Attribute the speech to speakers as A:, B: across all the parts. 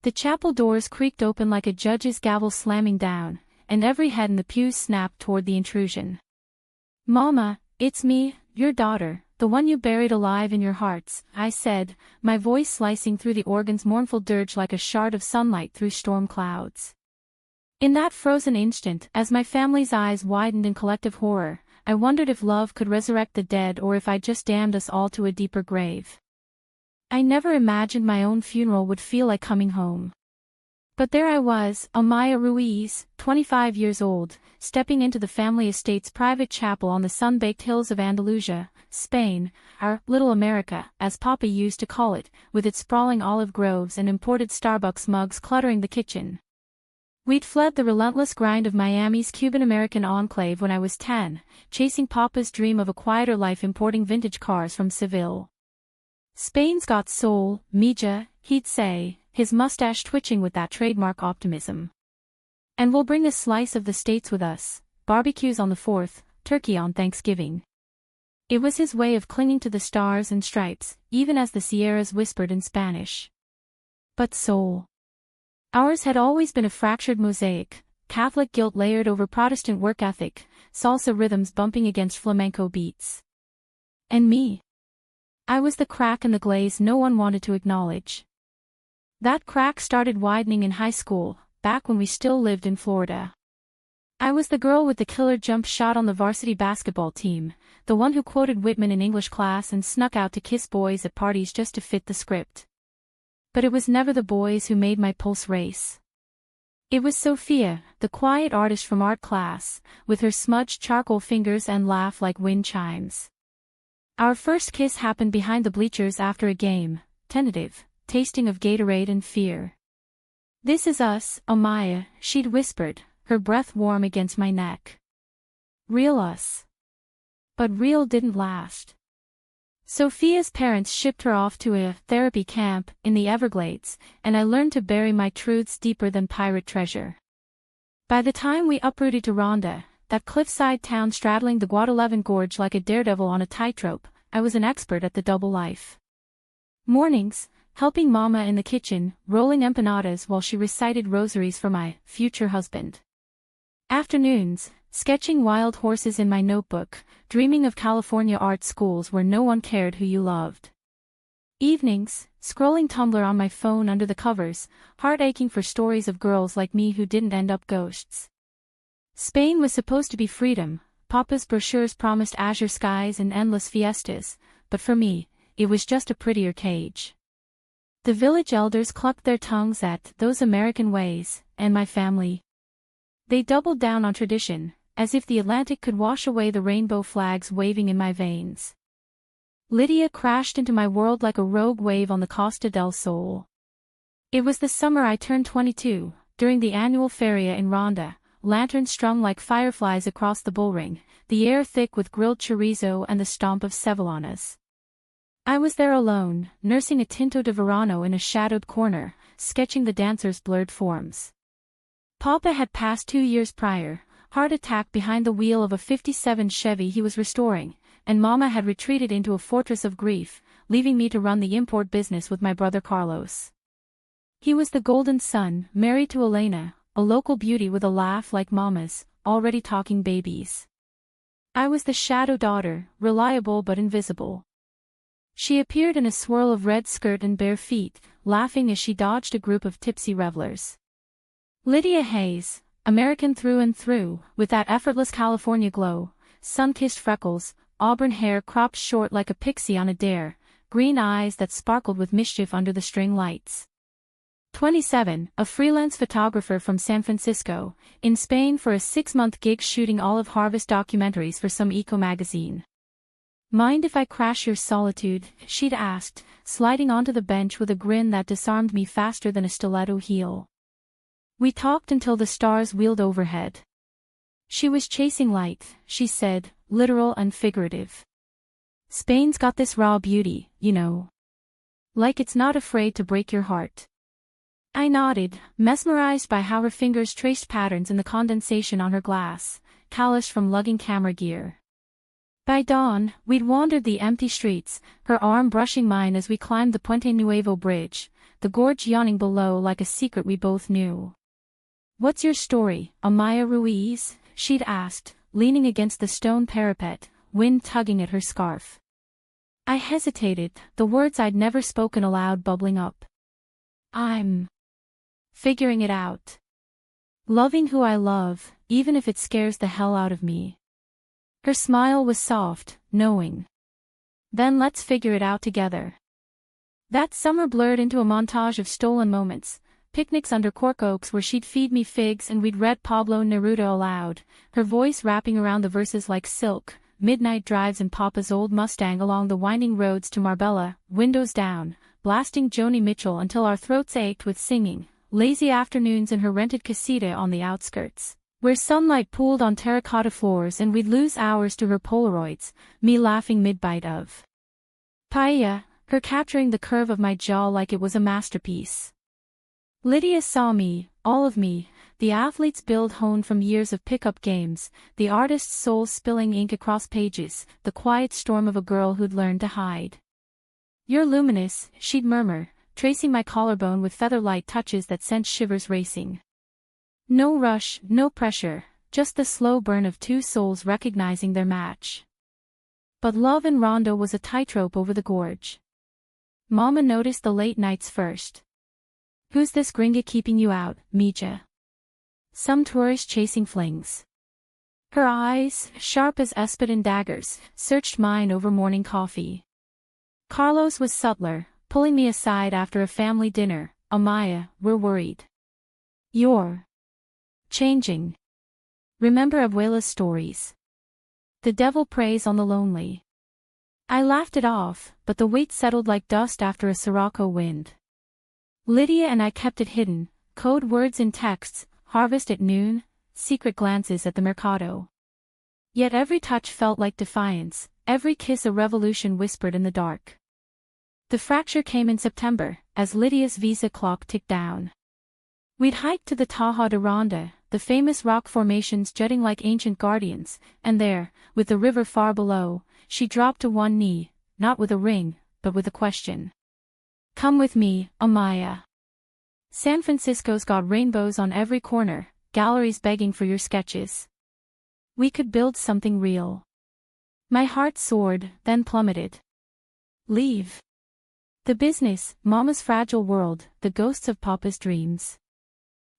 A: The chapel doors creaked open like a judge's gavel slamming down, and every head in the pews snapped toward the intrusion. "Mama, it's me, your daughter, the one you buried alive in your hearts," I said, my voice slicing through the organ's mournful dirge like a shard of sunlight through storm clouds. In that frozen instant, as my family's eyes widened in collective horror, I wondered if love could resurrect the dead or if I'd just damned us all to a deeper grave. I never imagined my own funeral would feel like coming home. But there I was, Amaya Ruiz, 25 years old, stepping into the family estate's private chapel on the sun-baked hills of Andalusia, Spain, our "Little America," as Papa used to call it, with its sprawling olive groves and imported Starbucks mugs cluttering the kitchen. We'd fled the relentless grind of Miami's Cuban-American enclave when I was 10, chasing Papa's dream of a quieter life importing vintage cars from Seville. "Spain's got soul, mija," he'd say, his mustache twitching with that trademark optimism. "And we'll bring a slice of the States with us, barbecues on the 4th, turkey on Thanksgiving." It was his way of clinging to the stars and stripes, even as the Sierras whispered in Spanish. But soul. Ours had always been a fractured mosaic, Catholic guilt layered over Protestant work ethic, salsa rhythms bumping against flamenco beats. And me? I was the crack in the glaze no one wanted to acknowledge. That crack started widening in high school, back when we still lived in Florida. I was the girl with the killer jump shot on the varsity basketball team, the one who quoted Whitman in English class and snuck out to kiss boys at parties just to fit the script. But it was never the boys who made my pulse race. It was Sophia, the quiet artist from art class, with her smudged charcoal fingers and laugh like wind chimes. Our first kiss happened behind the bleachers after a game, tentative, tasting of Gatorade and fear. "This is us, Amaya," she'd whispered, her breath warm against my neck. Real us. But real didn't last. Sophia's parents shipped her off to a therapy camp in the Everglades, and I learned to bury my truths deeper than pirate treasure. By the time we uprooted to Ronda, that cliffside town straddling the Guadalajara Gorge like a daredevil on a tightrope, I was an expert at the double life. Mornings, helping Mama in the kitchen, rolling empanadas while she recited rosaries for my future husband. Afternoons, sketching wild horses in my notebook, dreaming of California art schools where no one cared who you loved. Evenings, scrolling Tumblr on my phone under the covers, heart aching for stories of girls like me who didn't end up ghosts. Spain was supposed to be freedom, Papa's brochures promised azure skies and endless fiestas, but for me, it was just a prettier cage. The village elders clucked their tongues at "those American ways," and my family. They doubled down on tradition, as if the Atlantic could wash away the rainbow flags waving in my veins. Lydia crashed into my world like a rogue wave on the Costa del Sol. It was the summer I turned 22, during the annual feria in Ronda, lanterns strung like fireflies across the bullring, the air thick with grilled chorizo and the stomp of sevillanas. I was there alone, nursing a tinto de verano in a shadowed corner, sketching the dancers' blurred forms. Papa had passed 2 years prior, heart attack behind the wheel of a '57 Chevy he was restoring, and Mama had retreated into a fortress of grief, leaving me to run the import business with my brother Carlos. He was the golden son, married to Elena, a local beauty with a laugh like Mama's, already talking babies. I was the shadow daughter, reliable but invisible. She appeared in a swirl of red skirt and bare feet, laughing as she dodged a group of tipsy revelers. Lydia Hayes, American through and through, with that effortless California glow, sun-kissed freckles, auburn hair cropped short like a pixie on a dare, green eyes that sparkled with mischief under the string lights. 27, a freelance photographer from San Francisco, in Spain for a 6-month gig shooting olive harvest documentaries for some eco-magazine. "Mind if I crash your solitude?" she'd asked, sliding onto the bench with a grin that disarmed me faster than a stiletto heel. We talked until the stars wheeled overhead. She was chasing light, she said, literal and figurative. "Spain's got this raw beauty, you know. Like it's not afraid to break your heart." I nodded, mesmerized by how her fingers traced patterns in the condensation on her glass, calloused from lugging camera gear. By dawn, we'd wandered the empty streets, her arm brushing mine as we climbed the Puente Nuevo bridge, the gorge yawning below like a secret we both knew. "What's your story, Amaya Ruiz?" she'd asked, leaning against the stone parapet, wind tugging at her scarf. I hesitated, the words I'd never spoken aloud bubbling up. "I'm figuring it out. Loving who I love, even if it scares the hell out of me." Her smile was soft, knowing. "Then let's figure it out together." That summer blurred into a montage of stolen moments, picnics under cork oaks where she'd feed me figs and we'd read Pablo Neruda aloud, her voice wrapping around the verses like silk, midnight drives in Papa's old Mustang along the winding roads to Marbella, windows down, blasting Joni Mitchell until our throats ached with singing, lazy afternoons in her rented casita on the outskirts, where sunlight pooled on terracotta floors and we'd lose hours to her Polaroids, me laughing mid-bite of paella, her capturing the curve of my jaw like it was a masterpiece. Lydia saw me, all of me, the athlete's build honed from years of pickup games, the artist's soul spilling ink across pages, the quiet storm of a girl who'd learned to hide. "You're luminous," she'd murmur, tracing my collarbone with feather-light touches that sent shivers racing. No rush, no pressure, just the slow burn of two souls recognizing their match. But love in Rondo was a tightrope over the gorge. Mama noticed the late nights first. "Who's this gringa keeping you out, Mija?" "Some tourist chasing flings." Her eyes, sharp as espadon daggers, searched mine over morning coffee. Carlos was subtler, pulling me aside after a family dinner. "Amaya, we're worried. You're changing. Remember Abuela's stories? The devil preys on the lonely." I laughed it off, but the weight settled like dust after a Sirocco wind. Lydia and I kept it hidden, code words in texts, harvest at noon, secret glances at the mercado. Yet every touch felt like defiance, every kiss a revolution whispered in the dark. The fracture came in September, as Lydia's visa clock ticked down. We'd hiked to the Taja de Ronda, the famous rock formations jutting like ancient guardians, and there, with the river far below, she dropped to one knee, not with a ring, but with a question. "Come with me, Amaya. San Francisco's got rainbows on every corner, galleries begging for your sketches. We could build something real." My heart soared, then plummeted. "Leave the business, Mama's fragile world, the ghosts of Papa's dreams.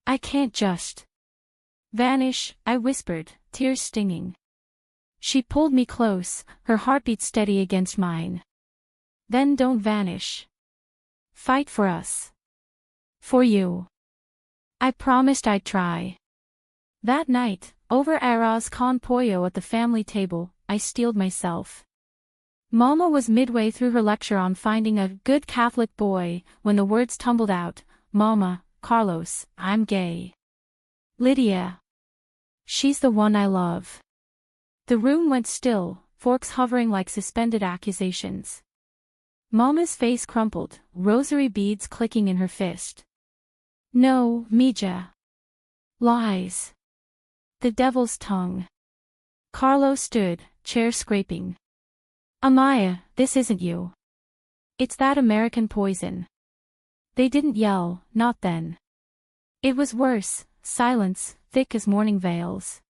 A: I can't just vanish," I whispered, tears stinging. She pulled me close, her heartbeat steady against mine. "Then don't vanish. Fight for us. For you." I promised I'd try. That night, over arroz con pollo at the family table, I steeled myself. Mama was midway through her lecture on finding a good Catholic boy, when the words tumbled out. "Mama, Carlos, I'm gay. Lydia. She's the one I love." The room went still, forks hovering like suspended accusations. Mama's face crumpled, rosary beads clicking in her fist. "No, Mija. Lies. The devil's tongue." Carlos stood, chair scraping. "Amaya, this isn't you. It's that American poison." They didn't yell, not then. It was worse, silence, thick as morning veils.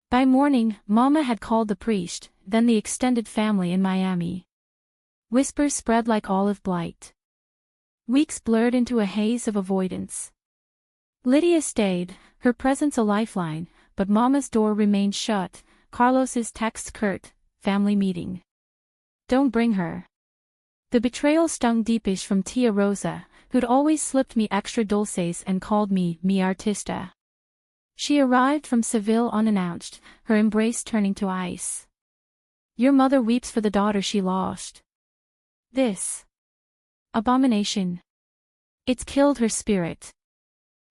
A: By morning, Mama had called the priest, then the extended family in Miami. Whispers spread like olive blight. Weeks blurred into a haze of avoidance. Lydia stayed, her presence a lifeline, but Mama's door remained shut, Carlos's texts curt, "Family meeting. Don't bring her." The betrayal stung deepish from Tia Rosa, who'd always slipped me extra dulces and called me mi artista. She arrived from Seville unannounced, her embrace turning to ice. "Your mother weeps for the daughter she lost. This abomination. It's killed her spirit."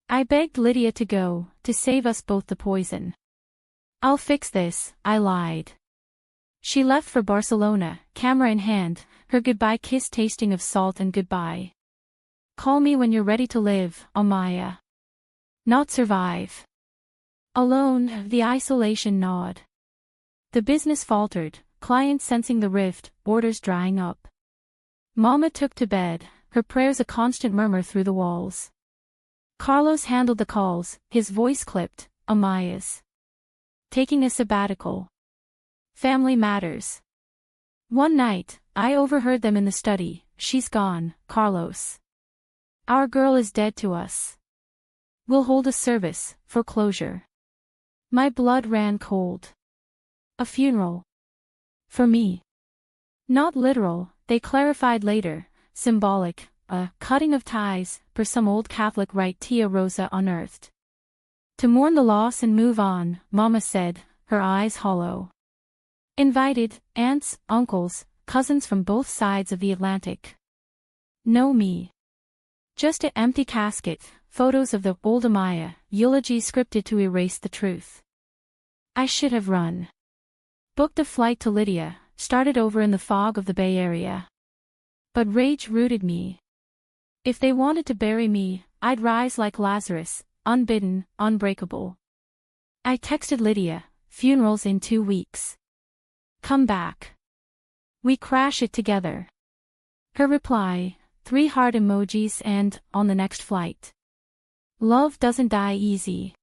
A: I begged Lydia to go, to save us both the poison. "I'll fix this," I lied. She left for Barcelona, camera in hand, her goodbye kiss tasting of salt and goodbye. "Call me when you're ready to live, Amaya. Not survive." Alone, the isolation gnawed. The business faltered, clients sensing the rift, orders drying up. Mama took to bed, her prayers a constant murmur through the walls. Carlos handled the calls, his voice clipped. Amaya's taking a sabbatical. Family matters. One night, I overheard them in the study. She's gone, Carlos. Our girl is dead to us. We'll hold a service, for closure. My blood ran cold. A funeral. For me. Not literal, they clarified later, symbolic, a cutting of ties, per some old Catholic rite Tia Rosa unearthed. To mourn the loss and move on, Mama said, her eyes hollow. Invited, aunts, uncles, cousins from both sides of the Atlantic. No me. Just an empty casket, photos of the old Amaya, eulogy scripted to erase the truth. I should have run. Booked a flight to Lydia, started over in the fog of the Bay Area. But rage rooted me. If they wanted to bury me, I'd rise like Lazarus, unbidden, unbreakable. I texted Lydia, funeral's in 2 weeks. Come back. We crash it together. Her reply, 3 heart emojis and, on the next flight. Love doesn't die easy.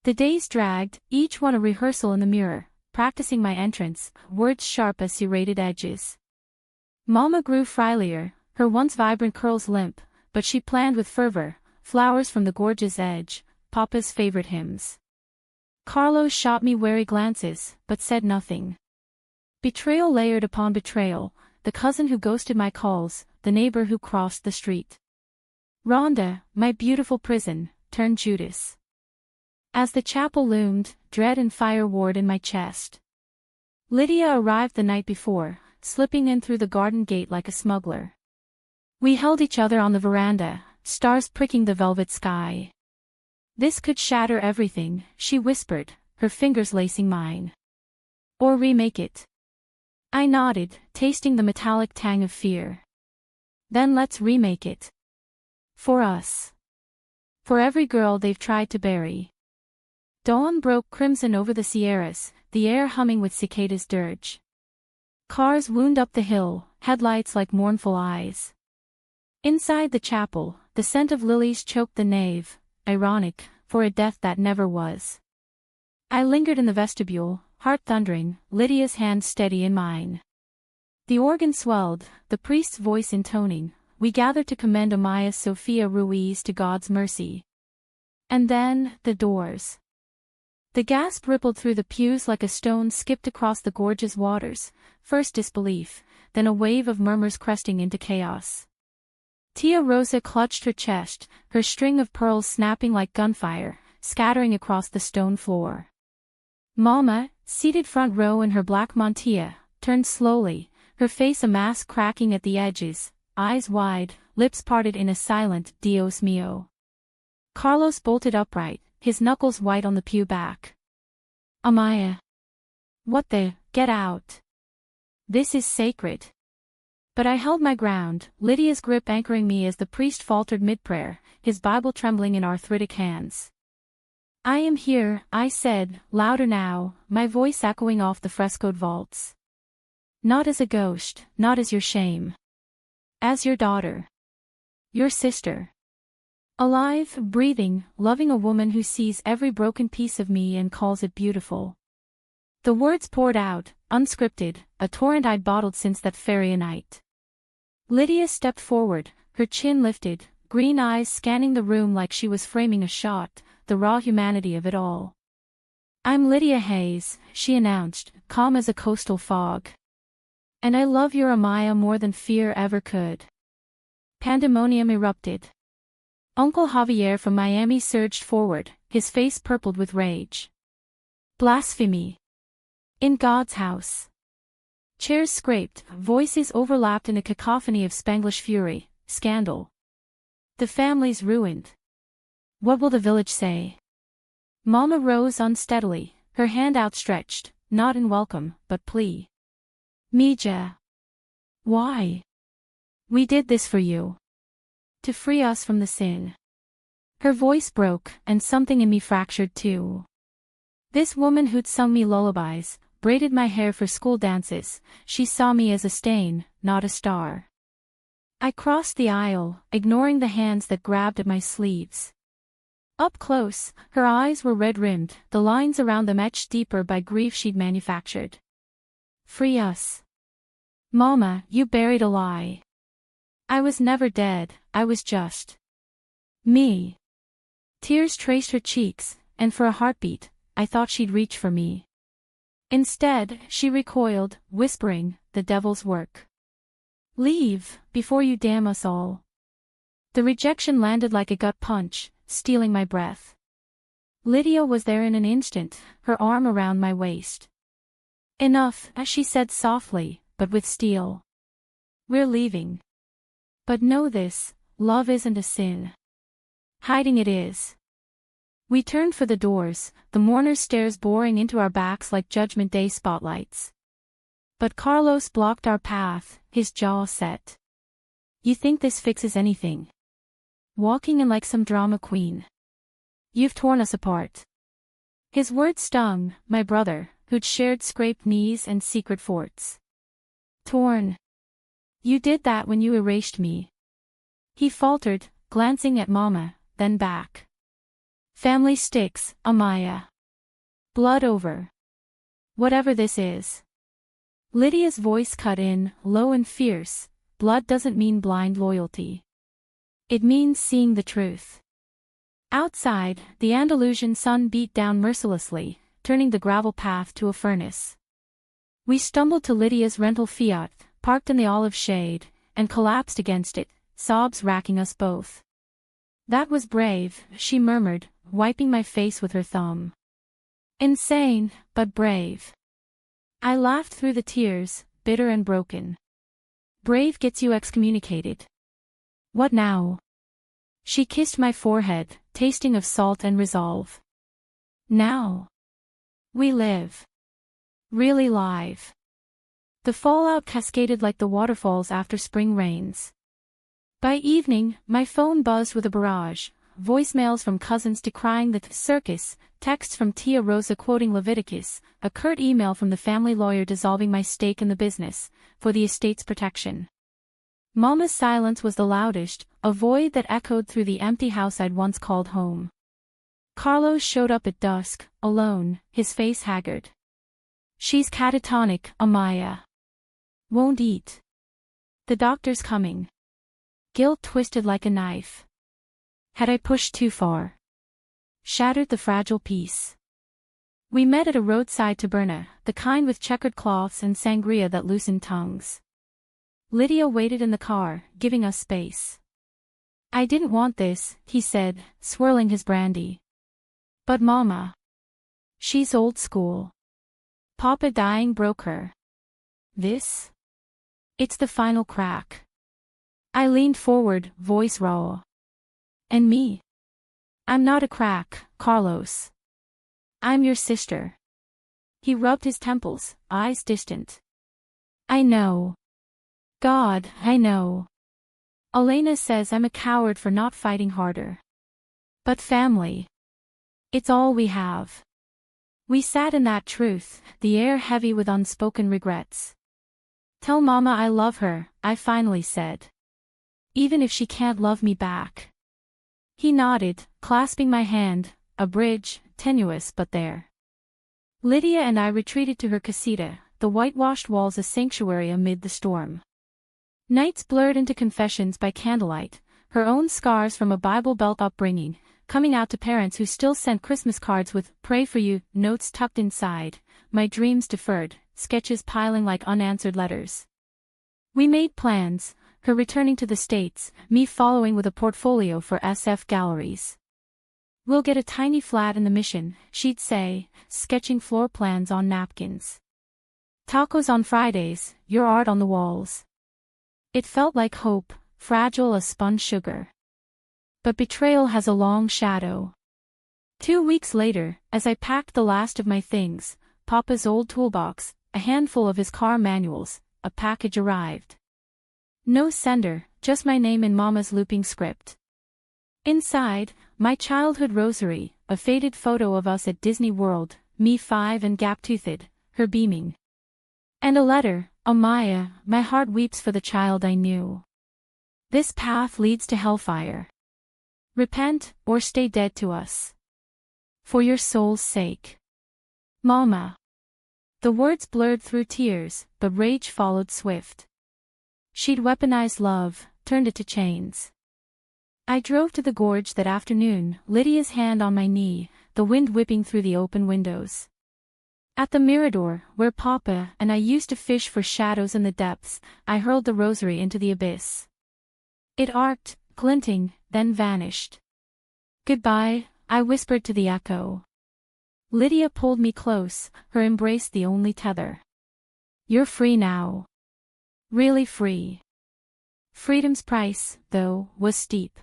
A: The days dragged, each one a rehearsal in the mirror, practicing my entrance, words sharp as serrated edges. Mama grew frilier, her once vibrant curls limp, but she planned with fervor, flowers from the gorge's edge, Papa's favorite hymns. Carlos shot me wary glances, but said nothing. Betrayal layered upon betrayal, the cousin who ghosted my calls, the neighbor who crossed the street. Rhonda, my beautiful prison, turned Judas. As the chapel loomed, dread and fire warred in my chest. Lydia arrived the night before, slipping in through the garden gate like a smuggler. We held each other on the veranda, stars pricking the velvet sky. This could shatter everything, she whispered, her fingers lacing mine. Or remake it. I nodded, tasting the metallic tang of fear. Then let's remake it. For us. For every girl they've tried to bury. Dawn broke crimson over the Sierras, the air humming with cicadas' dirge. Cars wound up the hill, headlights like mournful eyes. Inside the chapel, the scent of lilies choked the nave, ironic, for a death that never was. I lingered in the vestibule, heart thundering, Lydia's hand steady in mine. The organ swelled, the priest's voice intoning, we gathered to commend Amaya Sophia Ruiz to God's mercy. And then, the doors. The gasp rippled through the pews like a stone skipped across the gorge's waters, first disbelief, then a wave of murmurs cresting into chaos. Tia Rosa clutched her chest, her string of pearls snapping like gunfire, scattering across the stone floor. Mama, seated front row in her black mantilla, turned slowly, her face a mask cracking at the edges, eyes wide, lips parted in a silent Dios mío. Carlos bolted upright, his knuckles white on the pew back. Amaya. What the, get out. This is sacred. But I held my ground, Lydia's grip anchoring me as the priest faltered mid-prayer, his Bible trembling in arthritic hands. I am here, I said, louder now, my voice echoing off the frescoed vaults. Not as a ghost, not as your shame. As your daughter. Your sister. Alive, breathing, loving a woman who sees every broken piece of me and calls it beautiful. The words poured out, unscripted, a torrent I'd bottled since that fairy night. Lydia stepped forward, her chin lifted, green eyes scanning the room like she was framing a shot, the raw humanity of it all. I'm Lydia Hayes, she announced, calm as a coastal fog. And I love your Amaya more than fear ever could. Pandemonium erupted. Uncle Javier from Miami surged forward, his face purpled with rage. Blasphemy. In God's house. Chairs scraped, voices overlapped in a cacophony of Spanglish fury, scandal. The family's ruined. What will the village say? Mama rose unsteadily, her hand outstretched, not in welcome, but plea. Mija. Why? We did this for you. To free us from the sin. Her voice broke, and something in me fractured too. This woman who'd sung me lullabies, braided my hair for school dances, she saw me as a stain, not a star. I crossed the aisle, ignoring the hands that grabbed at my sleeves. Up close, her eyes were red-rimmed, the lines around them etched deeper by grief she'd manufactured. Free us. Mama, you buried a lie. I was never dead, I was just me. Tears traced her cheeks, and for a heartbeat, I thought she'd reach for me. Instead, she recoiled, whispering, "The devil's work. Leave, before you damn us all." The rejection landed like a gut punch, stealing my breath. Lydia was there in an instant, her arm around my waist. "Enough," as she said softly, but with steel. "We're leaving. But know this, love isn't a sin. Hiding it is." We turned for the doors, the mourner's stares boring into our backs like Judgment Day spotlights. But Carlos blocked our path, his jaw set. "You think this fixes anything? Walking in like some drama queen. You've torn us apart." His words stung, my brother, who'd shared scraped knees and secret forts. "Torn? You did that when you erased me." He faltered, glancing at Mama, then back. "Family sticks, Amaya. Blood over whatever this is." Lydia's voice cut in, low and fierce. "Blood doesn't mean blind loyalty. It means seeing the truth." Outside, the Andalusian sun beat down mercilessly, turning the gravel path to a furnace. We stumbled to Lydia's rental Fiat, parked in the olive shade, and collapsed against it, sobs racking us both. "That was brave," she murmured, wiping my face with her thumb. "Insane, but brave." I laughed through the tears, bitter and broken. "Brave gets you excommunicated. What now?" She kissed my forehead, tasting of salt and resolve. "Now we live. Really live." The fallout cascaded like the waterfalls after spring rains. By evening, my phone buzzed with a barrage, voicemails from cousins decrying the circus, texts from Tia Rosa quoting Leviticus, a curt email from the family lawyer dissolving my stake in the business, for the estate's protection. Mama's silence was the loudest, a void that echoed through the empty house I'd once called home. Carlos showed up at dusk, alone, his face haggard. "She's catatonic, Amaya. Won't eat. The doctor's coming." Guilt twisted like a knife. Had I pushed too far? Shattered the fragile peace. We met at a roadside taberna, the kind with checkered cloths and sangria that loosened tongues. Lydia waited in the car, giving us space. "I didn't want this," he said, swirling his brandy. "But Mama. She's old school. Papa dying broke her. This? It's the final crack." I leaned forward, voice raw. "And me? I'm not a crack, Carlos. I'm your sister." He rubbed his temples, eyes distant. "I know. God, I know. Elena says I'm a coward for not fighting harder. But family. It's all we have." We sat in that truth, the air heavy with unspoken regrets. "Tell Mama I love her," I finally said. "Even if she can't love me back." He nodded, clasping my hand, a bridge, tenuous but there. Lydia and I retreated to her casita, the whitewashed walls a sanctuary amid the storm. Nights blurred into confessions by candlelight, her own scars from a Bible Belt upbringing, coming out to parents who still sent Christmas cards with "Pray for you" notes tucked inside, my dreams deferred, sketches piling like unanswered letters. We made plans, her returning to the States, me following with a portfolio for SF galleries. "We'll get a tiny flat in the Mission," she'd say, sketching floor plans on napkins. "Tacos on Fridays, your art on the walls." It felt like hope, fragile as spun sugar. But betrayal has a long shadow. 2 weeks later, as I packed the last of my things, Papa's old toolbox, a handful of his car manuals, a package arrived. No sender, just my name in Mama's looping script. Inside, my childhood rosary, a faded photo of us at Disney World, me 5 and gap-toothed, her beaming. And a letter, "Amaya, my heart weeps for the child I knew." This path leads to hellfire. Repent, or stay dead to us. For your soul's sake. Mama. The words blurred through tears, but rage followed swift. She'd weaponized love, turned it to chains. I drove to the gorge that afternoon, Lydia's hand on my knee, the wind whipping through the open windows. At the mirador, where Papa and I used to fish for shadows in the depths, I hurled the rosary into the abyss. It arced, glinting, then vanished. Goodbye, I whispered to the echo. Lydia pulled me close, her embrace the only tether. You're free now. Really free. Freedom's price, though, was steep.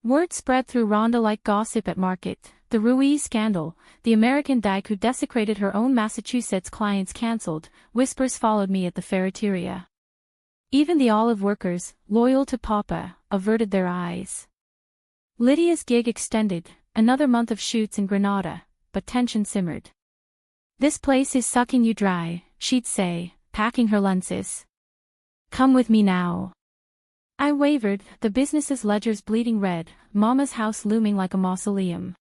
A: Word spread through Rhonda like gossip at market, the Ruiz scandal, the American dyke who desecrated her own Massachusetts clients cancelled, whispers followed me at the ferreteria. Even the olive workers, loyal to Papa, averted their eyes. Lydia's gig extended, another month of shoots in Granada, but tension simmered. This place is sucking you dry, she'd say, packing her lenses. Come with me now. I wavered, the business's ledgers bleeding red, Mama's house looming like a mausoleum.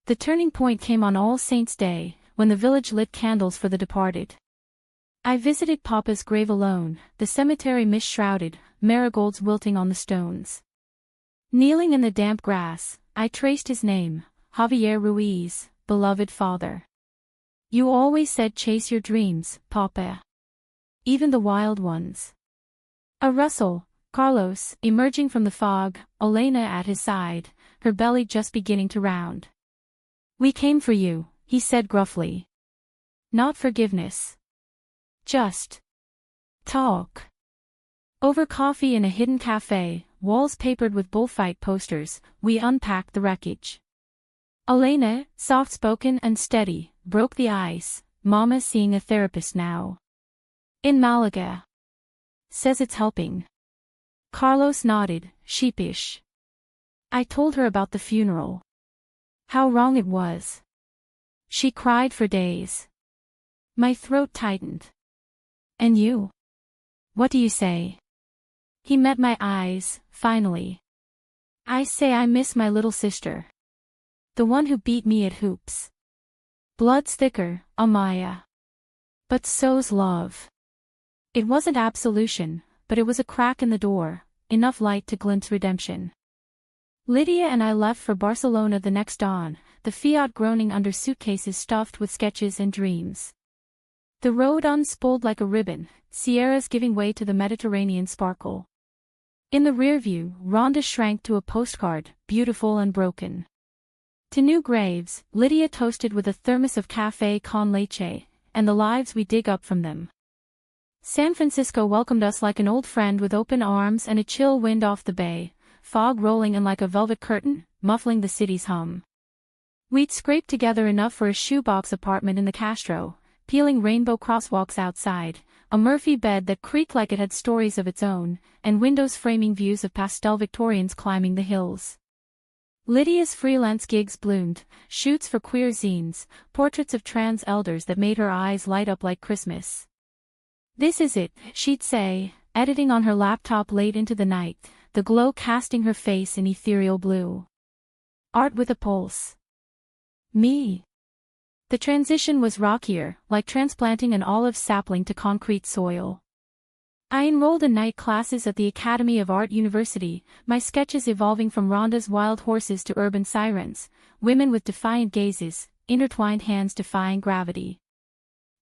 A: The turning point came on All Saints' Day, when the village lit candles for the departed. I visited Papa's grave alone, the cemetery mist-shrouded, marigolds wilting on the stones. Kneeling in the damp grass, I traced his name, Javier Ruiz, beloved father. You always said chase your dreams, Papa. Even the wild ones. A rustle, Carlos, emerging from the fog, Elena at his side, her belly just beginning to round. We came for you, he said gruffly. Not forgiveness. Just talk. Over coffee in a hidden cafe, walls papered with bullfight posters, we unpacked the wreckage. Elena, soft-spoken and steady, broke the ice, Mama's seeing a therapist now. In Malaga. Says it's helping. Carlos nodded, sheepish. I told her about the funeral. How wrong it was. She cried for days. My throat tightened. And you? What do you say? He met my eyes, finally. I say I miss my little sister. The one who beat me at hoops. Blood's thicker, Amaya. But so's love. It wasn't absolution, but it was a crack in the door, enough light to glimpse redemption. Lydia and I left for Barcelona the next dawn, the Fiat groaning under suitcases stuffed with sketches and dreams. The road unspooled like a ribbon, Sierras giving way to the Mediterranean sparkle. In the rearview, Rhonda shrank to a postcard, beautiful and broken. To new graves, Lydia toasted with a thermos of café con leche, and the lives we dig up from them. San Francisco welcomed us like an old friend with open arms and a chill wind off the bay, fog rolling in like a velvet curtain, muffling the city's hum. We'd scraped together enough for a shoebox apartment in the Castro, peeling rainbow crosswalks outside, a Murphy bed that creaked like it had stories of its own, and windows framing views of pastel Victorians climbing the hills. Lydia's freelance gigs bloomed, shoots for queer zines, portraits of trans elders that made her eyes light up like Christmas. This is it, she'd say, editing on her laptop late into the night, the glow casting her face in ethereal blue. Art with a pulse. Me. The transition was rockier, like transplanting an olive sapling to concrete soil. I enrolled in night classes at the Academy of Art University, my sketches evolving from Rhonda's wild horses to urban sirens, women with defiant gazes, intertwined hands defying gravity.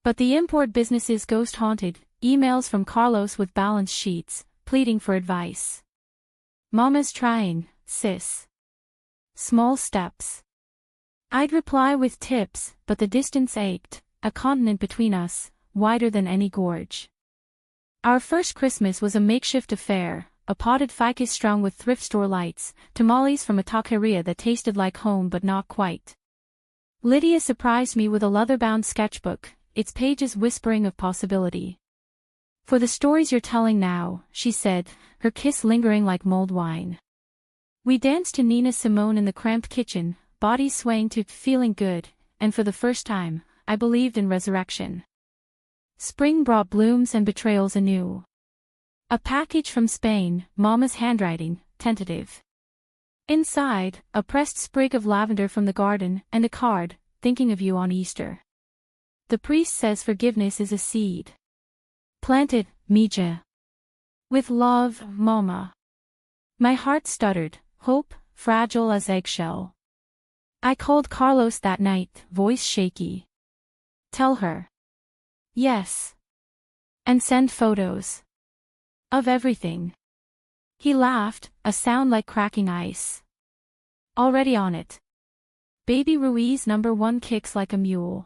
A: But the import business's ghost-haunted, emails from Carlos with balance sheets, pleading for advice. Mama's trying, sis. Small steps. I'd reply with tips, but the distance ached, a continent between us, wider than any gorge. Our first Christmas was a makeshift affair, a potted ficus strung with thrift store lights, tamales from a taqueria that tasted like home but not quite. Lydia surprised me with a leather-bound sketchbook, its pages whispering of possibility. For the stories you're telling now, she said, her kiss lingering like mulled wine. We danced to Nina Simone in the cramped kitchen, bodies swaying to Feeling Good, and for the first time, I believed in resurrection. Spring brought blooms and betrayals anew. A package from Spain, Mama's handwriting, tentative. Inside, a pressed sprig of lavender from the garden, and a card, thinking of you on Easter. The priest says forgiveness is a seed. Plant it, Mija. With love, Mama. My heart stuttered, hope, fragile as eggshell. I called Carlos that night, voice shaky. Tell her. Yes. And send photos. Of everything. He laughed, a sound like cracking ice. Already on it. Baby Ruiz #1 kicks like a mule.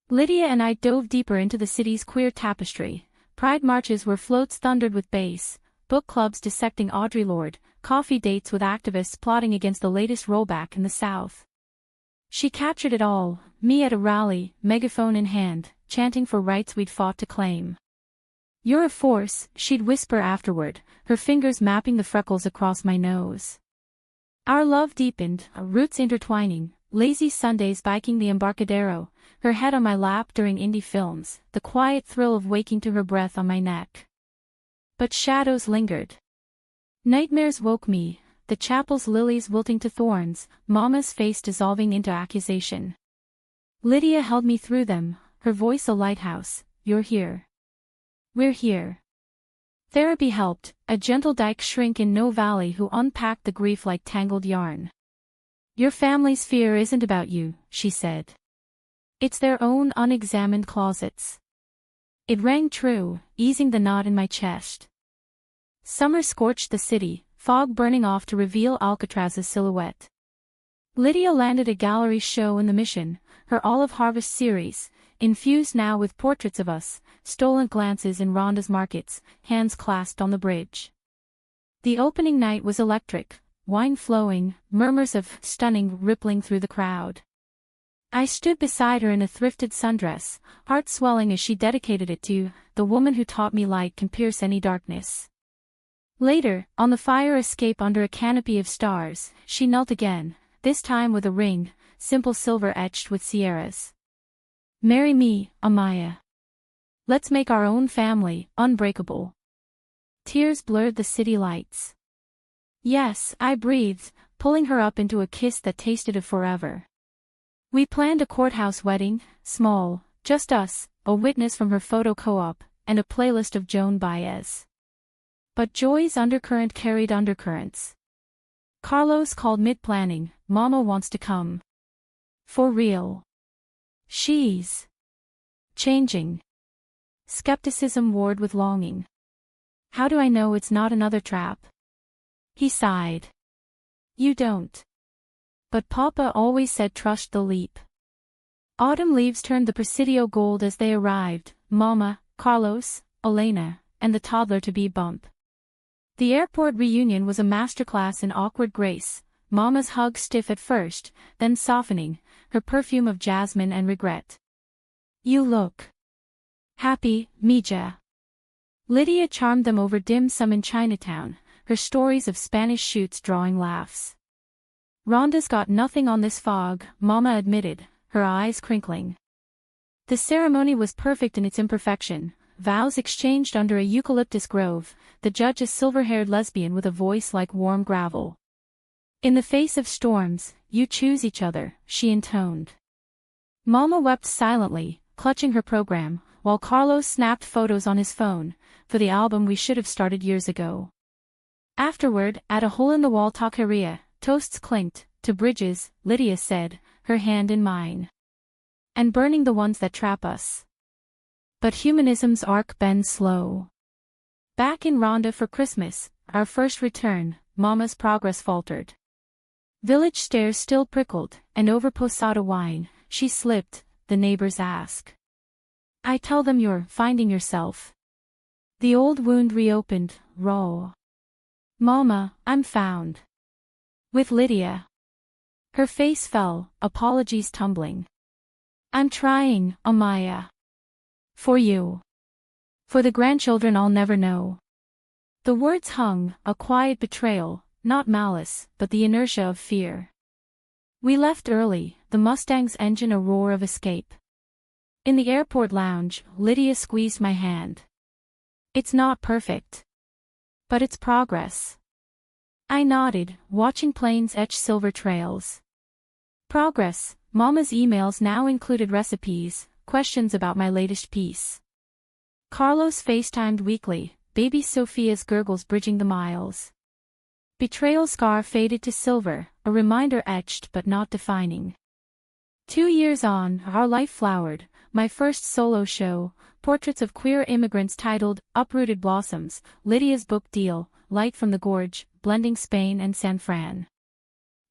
A: Lydia and I dove deeper into the city's queer tapestry. Pride marches where floats thundered with bass, book clubs dissecting Audre Lorde, coffee dates with activists plotting against the latest rollback in the South. She captured it all, me at a rally, megaphone in hand, chanting for rights we'd fought to claim. You're a force, she'd whisper afterward, her fingers mapping the freckles across my nose. Our love deepened, our roots intertwining, lazy Sundays biking the Embarcadero, her head on my lap during indie films, the quiet thrill of waking to her breath on my neck. But shadows lingered. Nightmares woke me, the chapel's lilies wilting to thorns, Mama's face dissolving into accusation. Lydia held me through them, her voice a lighthouse. You're here. We're here. Therapy helped, a gentle dyke shrink in No Valley who unpacked the grief like tangled yarn. Your family's fear isn't about you, she said. It's their own unexamined closets. It rang true, easing the knot in my chest. Summer scorched the city, fog burning off to reveal Alcatraz's silhouette. Lydia landed a gallery show in the Mission, her Olive Harvest series, infused now with portraits of us, stolen glances in Rhonda's markets, hands clasped on the bridge. The opening night was electric, wine flowing, murmurs of stunning rippling through the crowd. I stood beside her in a thrifted sundress, heart swelling as she dedicated it to the woman who taught me light can pierce any darkness. Later, on the fire escape under a canopy of stars, she knelt again, this time with a ring, simple silver etched with sierras. Marry me, Amaya. Let's make our own family, unbreakable. Tears blurred the city lights. Yes, I breathed, pulling her up into a kiss that tasted of forever. We planned a courthouse wedding, small, just us, a witness from her photo co-op, and a playlist of Joan Baez. But joy's undercurrent carried undercurrents. Carlos called mid-planning, Mama wants to come. For real. She's changing. Skepticism warred with longing. How do I know it's not another trap? He sighed. You don't. But Papa always said trust the leap. Autumn leaves turned the Presidio gold as they arrived, Mama, Carlos, Elena, and the toddler-to-be Bump. The airport reunion was a masterclass in awkward grace, Mama's hug stiff at first, then softening, her perfume of jasmine and regret. You look happy, Mija. Lydia charmed them over dim sum in Chinatown, her stories of Spanish shoots drawing laughs. Rhonda's got nothing on this fog, Mama admitted, her eyes crinkling. The ceremony was perfect in its imperfection, vows exchanged under a eucalyptus grove, the judge a silver-haired lesbian with a voice like warm gravel. In the face of storms, you choose each other, she intoned. Mama wept silently, clutching her program, while Carlos snapped photos on his phone, for the album we should have started years ago. Afterward, at a hole-in-the-wall taqueria, toasts clinked, to bridges, Lydia said, her hand in mine. And burning the ones that trap us. But humanism's arc bends slow. Back in Rhonda for Christmas, our first return, Mama's progress faltered. Village stairs still prickled, and over posada wine, she slipped, the neighbors ask. I tell them you're finding yourself. The old wound reopened, raw. Mama, I'm found. With Lydia. Her face fell, apologies tumbling. I'm trying, Amaya. For you. For the grandchildren I'll never know. The words hung, a quiet betrayal, not malice, but the inertia of fear. We left early, the Mustang's engine a roar of escape. In the airport lounge, Lydia squeezed my hand. It's not perfect. But it's progress. I nodded, watching planes etch silver trails. Progress. Mama's emails now included recipes, questions about my latest piece. Carlos FaceTimed weekly, baby Sophia's gurgles bridging the miles. Betrayal scar faded to silver, a reminder etched but not defining. 2 years on, our life flowered, my first solo show, portraits of queer immigrants titled, Uprooted Blossoms, Lydia's book deal, Light from the Gorge, blending Spain and San Fran.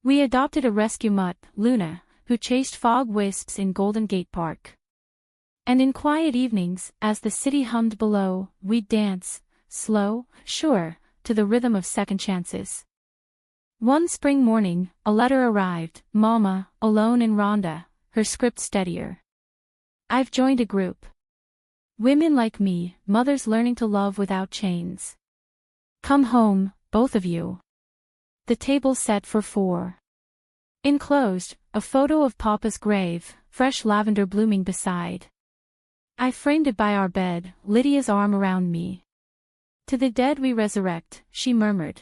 A: We adopted a rescue mutt, Luna, who chased fog wisps in Golden Gate Park. And in quiet evenings, as the city hummed below, we'd dance, slow, sure, to the rhythm of second chances. One spring morning, a letter arrived, Mama, alone in Rhonda, her script steadier. I've joined a group. Women like me, mothers learning to love without chains. Come home, both of you. The table set for 4. Enclosed, a photo of Papa's grave, fresh lavender blooming beside. I framed it by our bed, Lydia's arm around me. To the dead we resurrect, she murmured.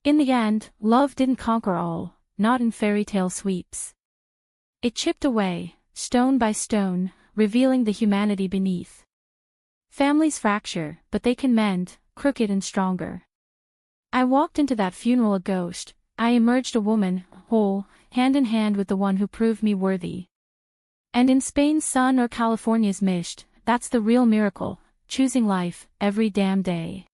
A: In the end, love didn't conquer all, not in fairy tale sweeps. It chipped away, stone by stone, revealing the humanity beneath. Families fracture, but they can mend, crooked and stronger. I walked into that funeral a ghost, I emerged a woman, whole, hand in hand with the one who proved me worthy. And in Spain's sun or California's mist, that's the real miracle, choosing life, every damn day.